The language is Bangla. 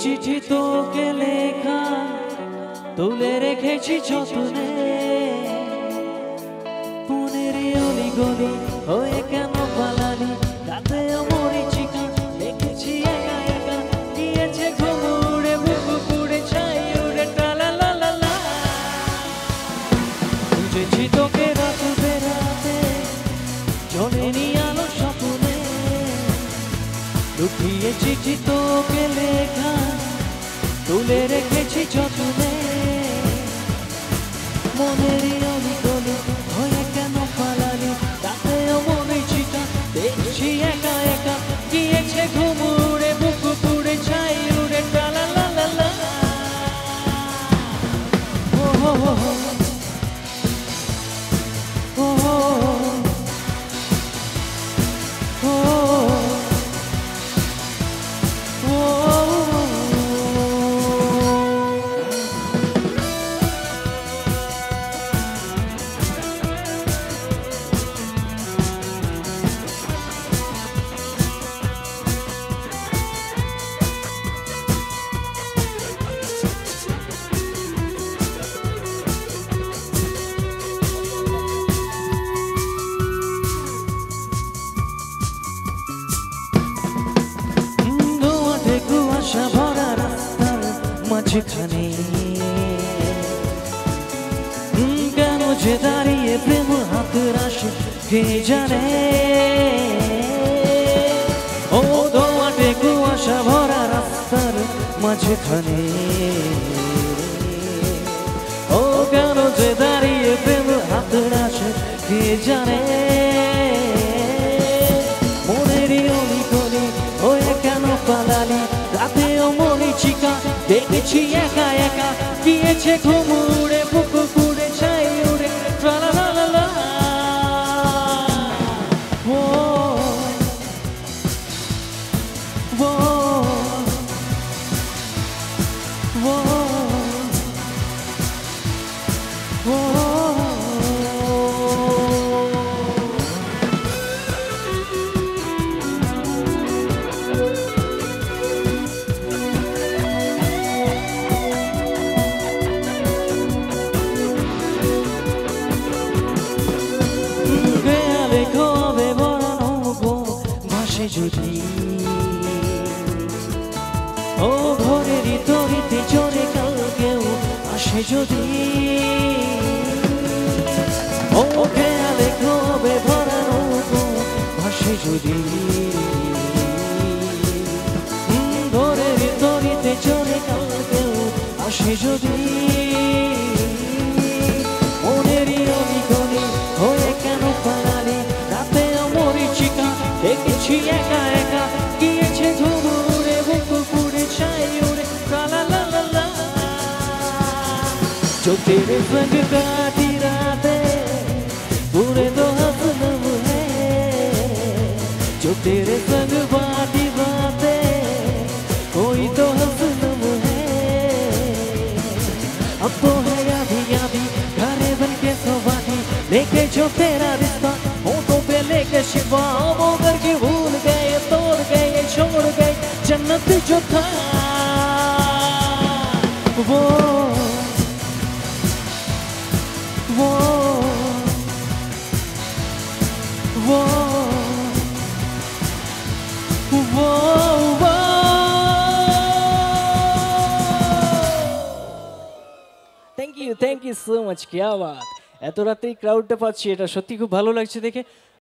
চিঠি তোকে লেখা তুলে রেখেছি যতনে মনের অলি গলি হয়ে কেন পালালি রাতে মরিচিকা দেখেছি একা একা গিয়েছে ঘুম উড়ে বুক পুড়ে ছাই উড়ে টালা লা লা লা খুঁজেছি তোকে রাত বেরাতে জ্বলেনি আলো স্বপ্নে লুকিয়ে চিঠি তোকে লেখা তুলে রেখেছি যতনে মনের অলি গলি হয়ে কেন পালালি রাতে মরিচিকা দেখছি একা একা গিয়েছে ঘুম উড়ে বুক পুড়ে ছাই উড়ে টালা লা লা লা ও হো হো হো ও হো ভরা রাস্তার মাঝখানে কেন যে দাঁড়িয়ে প্রেম হাত রাশি কে জানে ও দোয়াটে কুয়াশা ভরা রাস্তার মাঝখানে ও কেন যে দাঁড়িয়ে প্রেম হাত রাশি কে জানে মনেরই অলি গলি হয়ে কেন পালালি রাতে মরিচিকা দেখেছি একা একা গিয়েছে ঘুম উড়ে বুক পুড়ে ছাই উড়ে ট্রালা লা লা লা ও ও ও ও যদি ও ভোরের তরিতে জোরে কালকেও আসে যদি ও খেয়ালে কবে ভরানো ভাসে যদি ভোরের তরিতে জোরে কালকেও আসে যদি মনেরই অলি গলি হয়ে কেন পালালি রাতে মরিচিকা দেখেছি একা একা গিয়েছে ঘুম উড়ে বুক পুড়ে ছাই উড়ে টালা লা লা লা जो तेरे संग काटी रातें पूरे तो हसनम है जो तेरे संग बाटी बातें कोई तो हसनम है अब तो है यादी घरे बन के सवारी लेके जो तेरा रिश्ता होठों पे लेके शिवा वो करके भूल गए तोड़ गए छोड़ गए जन्नत जो था वो वो वो वो वो থ্যাংক ইউ সো মাচ। क्या बात, এত রাতেই ক্রাউডটা পাচ্ছি, এটা সত্যি খুব ভালো লাগছে দেখে।